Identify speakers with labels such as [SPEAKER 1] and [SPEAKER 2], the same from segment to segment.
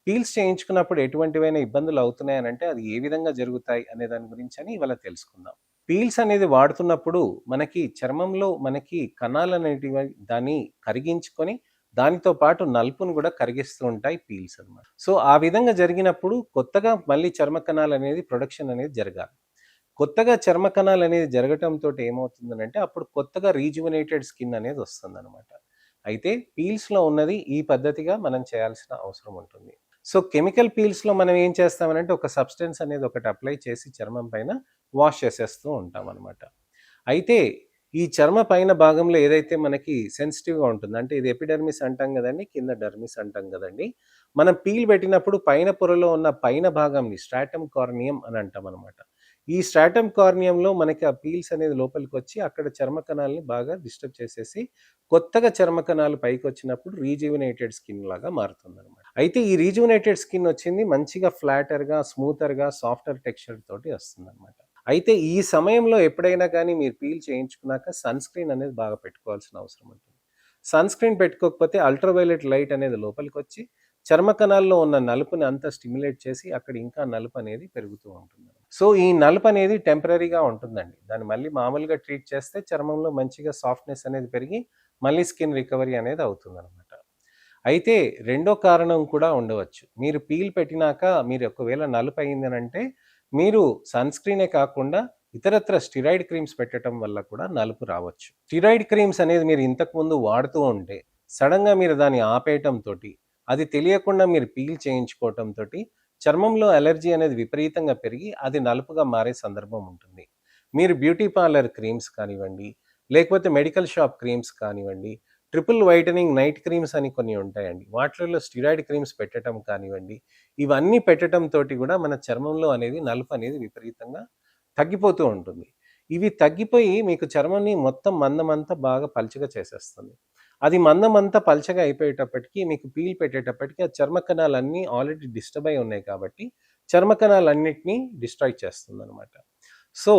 [SPEAKER 1] Peels చేయించుకున్నప్పుడు ఎటువంటివైనా ఇబ్బందులు అవుతున్నాయనంటే అది ఏ విధంగా జరుగుతాయి అనే దాని గురించని ఇవాళ తెలుసుకుందాం. పీల్స్ అనేది వాడుతున్నప్పుడు మనకి చర్మంలో మనకి కణాలనేటివి దాన్ని కరిగించుకొని దానితో పాటు నలుపును గూడా కరిగిస్తూ ఉంటాయి పీల్స్ అన్నమాట. సో, ఆ విధంగా జరిగినప్పుడు కొత్తగా మళ్ళీ చర్మ కణాలనేది ప్రొడక్షన్ అనేది జరగాలి. కొత్తగా చర్మ కణాలనేది జరగటంతోటి ఏమవుతుందనంటే అప్పుడు కొత్తగా రీజువనేటెడ్ స్కిన్ అనేది వస్తుందన్నమాట. అయితే పీల్స్‌లో ఉన్నది ఈ పద్ధతిగా మనం చేయాల్సిన అవసరం ఉంటుంది. సో, కెమికల్ పీల్స్‌లో మనం ఏం చేస్తామనంటే ఒక సబ్స్టెన్స్ అనేది ఒకటి అప్లై చేసి చర్మం పైన వాష్ చేసేస్తూ ఉంటామనమాట. అయితే ఈ చర్మ పైన భాగంలో ఏదైతే మనకి సెన్సిటివ్‌గా ఉంటుందో అంటే ఇది ఎపిడెర్మిస్ అంటాం గదండీ! కింద డెర్మిస్ అంటాం గదండీ! మనం పీల్ పెట్టినప్పుడు పైన పొరలో ఉన్న పైన భాగంని స్ట్రాటమ్ కార్నియం అని అంటామనమాట. ఈ స్ట్రాటమ్ కార్నియంలో మనకి ఆ పీల్స్ అనేది లోపలికొచ్చి అక్కడ చర్మ కణాలని బాగా డిస్టర్బ్ చేసేసి కొత్తగా చర్మ కణాలు పైకొచ్చినప్పుడు రీజువినేటెడ్ స్కిన్ లాగా మారుతుందనమాట. అయితే ఈ రీజువినేటెడ్ స్కిన్ వచ్చింది మంచిగా ఫ్లాటర్‌గా, స్మూతర్‌గా, సాఫ్టర్ టెక్స్చర్ తోటి వస్తుందనమాట. అయితే ఈ సమయంలో ఎప్పుడైనా గానీ మీరు పీల్ చేయించుకున్నాక సన్ స్క్రీన్ అనేది బాగా పెట్టుకోవాల్సిన అవసరం ఉంటుంది. సన్ స్క్రీన్ పెట్టుకోకపోతే అల్ట్రావైలెట్ లైట్ అనేది లోపలికొచ్చి చర్మ కణాల్లో ఉన్న నలుపుని అంతా స్టిమ్యులేట్ చేసి అక్కడ ఇంకా నలుపనేది పెరుగుతూ ఉంటుంది. సో, ఈ నలుపనేది టెంపరరీగా ఉంటుందండి. దాన్ని మళ్ళీ మామూలుగా ట్రీట్ చేస్తే చర్మంలో మంచిగా సాఫ్ట్‌నెస్ అనేది పెరిగి మళ్ళీ స్కిన్ రికవరీ అనేది అవుతుందనమాట. అయితే రెండో కారణం కూడా ఉండవచ్చు. మీరు పీల్ పెట్టినాక మీరు ఒకవేళ నలుపయిందనంటే మీరు సన్ స్క్రీనే కాకుండా ఇతరత్ర స్టెరాయిడ్ క్రీమ్స్ పెట్టటం వల్ల కూడా నలుపు రావచ్చు. స్టెరాయిడ్ క్రీమ్స్ అనేది మీరు ఇంతకుముందు వాడుతూ ఉంటే సడెన్‌గా మీరు దాన్ని ఆపేయటంతోటి అది తెలియకుండా మీరు పీల్ చేయించుకోవటంతోటి చర్మంలో అలెర్జీ అనేది విపరీతంగా పెరిగి అది నలుపుగా మారే సందర్భం ఉంటుంది. మీరు బ్యూటీ పార్లర్ క్రీమ్స్ కానివ్వండి, లేకపోతే మెడికల్ షాప్ క్రీమ్స్ కానివ్వండి, ట్రిపుల్ వైటనింగ్ నైట్ క్రీమ్స్ అని కొన్ని ఉంటాయండి. వాటిలలో స్టెరాయిడ్ క్రీమ్స్ పెట్టటం కానివ్వండి, ఇవన్నీ పెట్టటంతోటి గూడా మన చర్మంలో అనేది నలుపనేది విపరీతంగా తగ్గిపోతూ ఉంటుంది. ఇవి తగ్గిపోయి మీకు చర్మంని మొత్తం మందమంతా బాగా పలుచగా చేసేస్తుంది. అది మందమంతా పలచగా అయిపోయేటప్పటికి మీకు పీల్ పెట్టేటప్పటికి ఆ చర్మ కణాలన్నీ ఆల్రెడీ డిస్టర్బ్ అయి ఉన్నాయి కాబట్టి, చర్మ కణాలన్నిటిని డిస్ట్రాయ్ చేస్తుందనమాట. సో,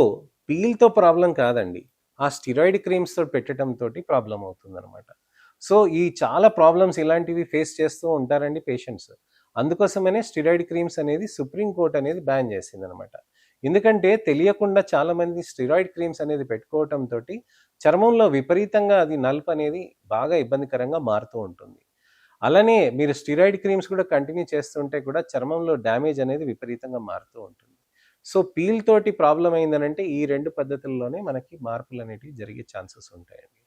[SPEAKER 1] పీల్‌తో ప్రాబ్లమ్ కాదండి. ఆ స్టెరాయిడ్ క్రీమ్స్‌తో పెట్టటంతోటి ప్రాబ్లమ్ అవుతుందనమాట. సో, ఈ చాలా ప్రాబ్లమ్స్ ఇలాంటివి ఫేస్ చేస్తూ ఉంటారండి పేషెంట్స్. అందుకోసమనే స్టెరాయిడ్ క్రీమ్స్ అనేది సుప్రీం కోర్ట్ అనేది బ్యాన్ చేసిందనమాట. ఎందుకంటే తెలియకుండా చాలామంది స్టెరాయిడ్ క్రీమ్స్ అనేది పెట్టుకోవటంతోటి చర్మంలో విపరీతంగా అది నలుపనేది బాగా ఇబ్బందికరంగా మారుతూ ఉంటుంది. అలానే మీరు స్టెరాయిడ్ క్రీమ్స్ కూడా కంటిన్యూ చేస్తుంటే కూడా చర్మంలో డ్యామేజ్ అనేది విపరీతంగా మారుతూ ఉంటుంది. సో, పీల్ తోటి ప్రాబ్లమ్ అయిందనంటే ఈ 2 పద్ధతుల్లోనే మనకి మార్పులనేటివి జరిగే ఛాన్సెస్ ఉంటాయండి.